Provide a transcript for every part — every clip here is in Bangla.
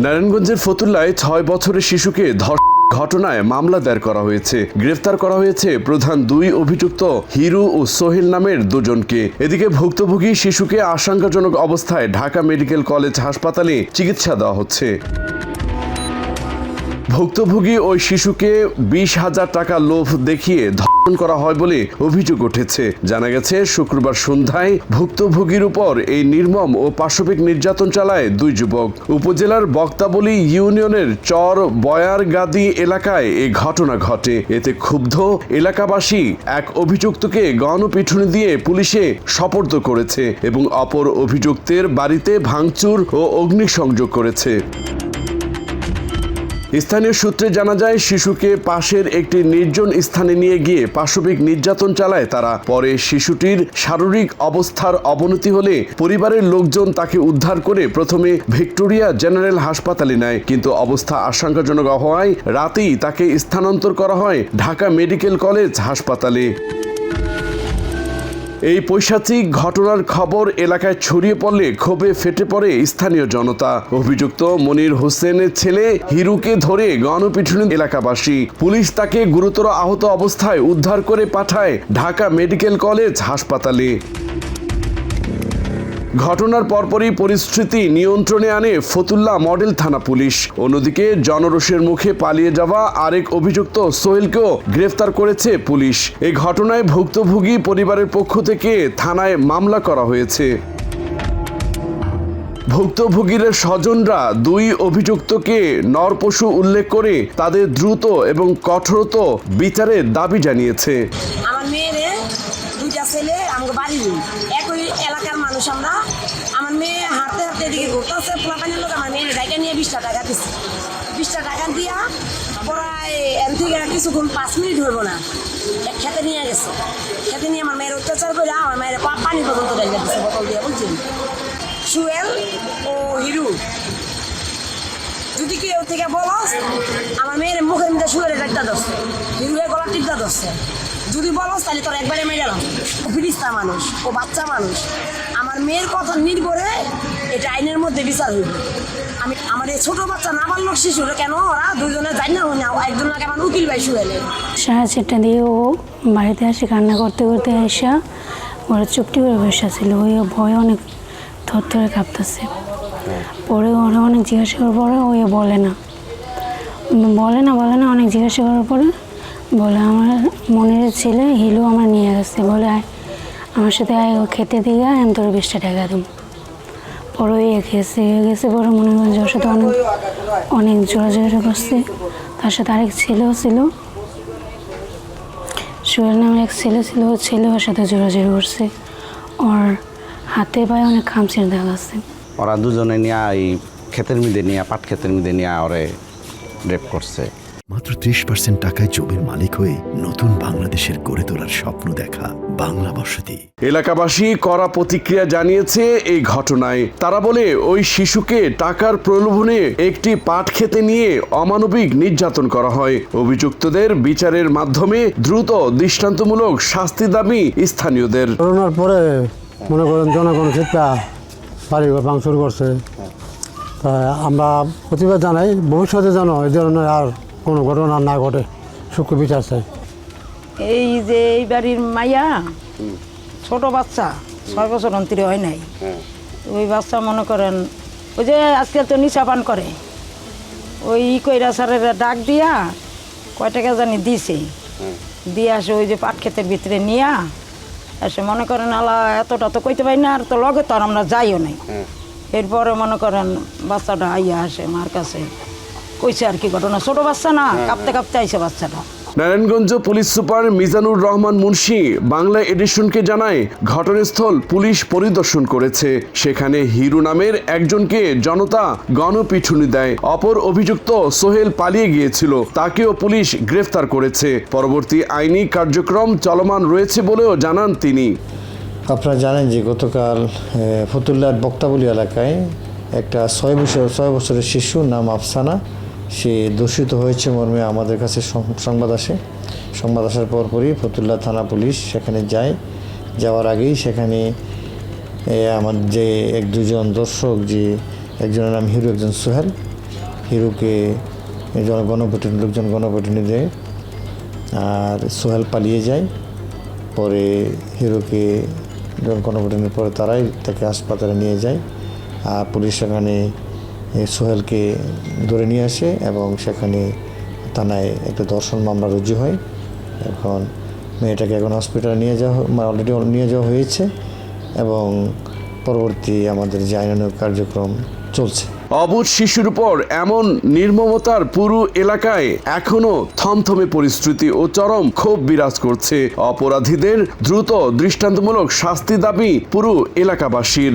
নারায়ণগঞ্জের ফতুল্লায় ৬ বছরের শিশুকে ঘটনায় মামলা দায়ের করা হয়েছে। গ্রেফতার করা হয়েছে প্রধান ২ অভিযুক্ত হিরু ও সোহেল নামের দুজনকে। এদিকে ভুক্তভোগী শিশুকে আশঙ্কাজনক অবস্থায় ঢাকা মেডিকেল কলেজ হাসপাতালে চিকিৎসা দেওয়া হচ্ছে। ভুক্তভোগী ওই শিশুকে ২০,০০০ টাকা লোভ দেখিয়ে ধর্ষণ করা হয় বলে অভিযোগ উঠেছে। জানা গেছে শুক্রবার সন্ধ্যায় ভুক্তভোগীর উপর এই নির্মম ও পাশবিক নির্যাতন চালায় ২ যুবক। উপজেলার বক্তাবলী ইউনিয়নের চর বয়ারগাদি এলাকায় এই ঘটনা ঘটে। এতে ক্ষুব্ধ এলাকাবাসী এক অভিযুক্তকে গণপিটুনি দিয়ে পুলিশে সোপর্দ করেছে এবং অপর অভিযুক্তের বাড়িতে ভাঙচুর ও অগ্নিসংযোগ করেছে। স্থানীয় সূত্রে জানা যায়, শিশুকে পাশের একটি নির্জন স্থানে নিয়ে গিয়ে পাশবিক নির্যাতন চালায় তারা। পরে শিশুটির শারীরিক অবস্থার অবনতি হলে পরিবারের লোকজন তাকে উদ্ধার করে প্রথমে ভিক্টোরিয়া জেনারেল হাসপাতালে নেয়, কিন্তু অবস্থা আশঙ্কাজনক হওয়ায় রাতেই তাকে স্থানান্তর করা হয় ঢাকা মেডিকেল কলেজ হাসপাতালে। এই পৈশাচিক ঘটনার খবর এলাকায় ছড়িয়ে পড়লে ক্ষোভে ফেটে পড়ে স্থানীয় জনতা। অভিযুক্ত মনির হোসেনের ছেলে হিরুকে ধরে গণপিটুনি এলাকাবাসী। পুলিশ তাকে গুরুতর আহত অবস্থায় উদ্ধার করে পাঠায় ঢাকা মেডিকেল কলেজ হাসপাতালে। ঘটনার পরপরই পরিস্থিতি নিয়ন্ত্রণে আনে ফতুল্লা মডেল থানা পুলিশ। অন্যদিকে জনরোষের মুখে পালিয়ে যাওয়া আরেক অভিযুক্ত সোহেলকেও গ্রেফতার করেছে পুলিশ। এই ঘটনায় ভুক্তভোগী পরিবারের পক্ষ থেকে থানায় মামলা করা হয়েছে। ভুক্তভোগীর স্বজনরা ২ অভিযুক্তকে নরপশু উল্লেখ করে তাদের দ্রুত এবং কঠোরতর বিচারের দাবি জানিয়েছে। আমার মেয়ের 2টা ছেলে আমাকে বাড়ি একই এলাকার মানুষ আমরা। আমার মেয়ে হাঁটতে হাঁটতে এদিকে ঘুরতেছে, পোলাপানির লোক আমার মেয়ের ডাইকা নিয়ে 20টা টাকা দিচ্ছে। 20টা টাকা দিয়া প্রায় এন থেকে কিছুক্ষণ 5 মিনিট হইব না খেতে নিয়ে গেছে। খেতে নিয়ে আমার মেয়ের অত্যাচার করে আমার মেয়ের পানি পর্যন্ত ডাইকা দিচ্ছে বোতল দিয়ে, বুঝছেন। সোহেল ও হিরু, যদি কেউ থেকে বলস আমার মেয়ের মুখের মধ্যে সোহেলের একটা ধরছে, হিরুয়ের গলা টিপটা ধরছে। যদি বলস তাহলে তোর একবারে মেরে গেলাম। ফিরিস্তা মানুষ, ও বাচ্চা মানুষ। আমার মেয়ের কথা নির্ভরে এটা আইনের মধ্যে বিচার হইব। আমার এই ছোট বাচ্চা নাবালক শিশুর কেন ওরা দুজনে যাই না হই না, একজন লাগে আমার উকিল ভাই সোহেলে। 4:30 দিয়ে ও বাড়িতে আসে কান্না করতে করতে আসা ওরা চুপটি করে বসে ছিল। ওই ভয়ে অনেক থরথরে কাঁপতেছে। পরে ওরা অনেক জিজ্ঞাসা করার পরে ওই বলে না অনেক জিজ্ঞাসা করার পরে বলে আমার মনের ছেলে হিলু আমার নিয়ে গেছে, বলে আমার সাথে ও খেতে দিয়ে আমি তোর 20টা টাকা দেবো। পরে গেছে পরে মনে করেন ওর সাথে অনেক জোরাজোরি করছে। তার সাথে আরেক ছেলেও ছিল, সোহেল নামের এক ছেলে ছিল। ওর ছেলে ওর সাথে জোরাজোরি করছে। ওর হাতে পায়ে অনেক খামচির দাগ আছে। ওরা দুজনে নিয়ে এই ক্ষেতের মধ্যে নিয়ে পাট ক্ষেতের মধ্যে নিয়ে ওরে রেপ করছে। মাত্র 30% টাকায় জমির মালিক হয়ে নতুন বাংলাদেশের গড়ে তোলার স্বপ্ন দেখা বাংলা বসতি। এলাকাবাসী কড়া প্রতিক্রিয়া জানিয়েছে এই ঘটনায়। তারা বলে ওই শিশুকে টাকার প্রলোভনে একটি পাট খেতে নিয়ে অমানবিক নির্যাতন করা হয়। অভিযুক্তদের বিচারের মাধ্যমে দ্রুত দৃষ্টান্তমূলক শাস্তি দাবি স্থানীয়দের। করোনার পরে মনে করেন জনগণ ক্ষেত্রে বাড়িঘর ভাঙচুর করছে। আমরা প্রতিবাদ জানাই ভবিষ্যতে যেন এই ধরনের আর কোনো ঘটনা না ঘটে, সূক্ষ্ম বিচার চাই। এই যে এই বাড়ির মাইয়া ছোট বাচ্চা 6 বছর অন্তরে হয় নাই, ওই বাচ্চা মনে করেন ওই যে আজকাল তো নিশা পান করে, ওই কইরা স্যারেরা ডাক দিয়া কয় টাকা জানি দিছে, দিয়ে আসে ওই যে পাট ক্ষেতের ভিতরে নিয়া এসে মনে করেন আলা এতটা তো কইতে পারি না, আর তো লগে তো আর আমরা যাইও নাই। এরপরে মনে করেন বাচ্চাটা আইয়া আসে মার কাছে কইছে আর কি ঘটনা, ছোট বাচ্চা না, কাঁপতে কাঁপতে আইসে বাচ্চাটা। নারায়ণগঞ্জ পুলিশ সুপার মিজানুর রহমান মুন্সি বাংলা এডিশনকে জানায়, ঘটনাস্থল পুলিশ পরিদর্শন করেছে। সেখানে হিরু নামের একজনকে জনতা গণপিটুনি দেয়। অপর অভিযুক্ত সোহেল পালিয়ে গিয়েছিল, তাকেও পুলিশ গ্রেফতার করেছে। পরবর্তী আইনি কার্যক্রম চলমান রয়েছে বলেও জানান তিনি। আপনারা জানেন যে গতকাল ফতুল্লার বক্তাবলী এলাকায় একটা 6 বছরের শিশু নাম আফসানা, সে দূষিত হয়েছে মর্মে আমাদের কাছে সংবাদ আসে। সংবাদ আসার পরপরই ফতুল্লা থানা পুলিশ সেখানে যায়। যাওয়ার আগেই সেখানে আমার যে 1-2 জন দর্শক, যে একজনের নাম হিরু, একজন সোহেল, হিরোকে লোকজন গণপিটুনি দেয়, আর সোহেল পালিয়ে যায়। পরে হিরোকে যখন গণপিটুনির পরে তারাই তাকে হাসপাতালে নিয়ে যায়, আর পুলিশ সেখানে সোহেলকে ধরে নিয়ে আসে এবং সেখানে থানায় একটা ধর্ষণ মামলা রুজু হয়। এখন মেয়েটাকে এখন হসপিটালে নিয়ে যাওয়া অলরেডি নিয়ে যাওয়া হয়েছে এবং পরবর্তী আমাদের যে আইনানুগ কার্যক্রম চলছে। অবুঝ শিশুর উপর এমন নির্মমতার পুরো এলাকায় এখনো থমথমে পরিস্থিতি ও চরম ক্ষোভ বিরাজ করছে। অপরাধীদের দ্রুত দৃষ্টান্তমূলক শাস্তি দাবি পুরো এলাকাবাসীর।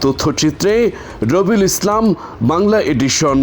তথ্যচিত্রে রবিউল ইসলাম, বাংলা এডিশন।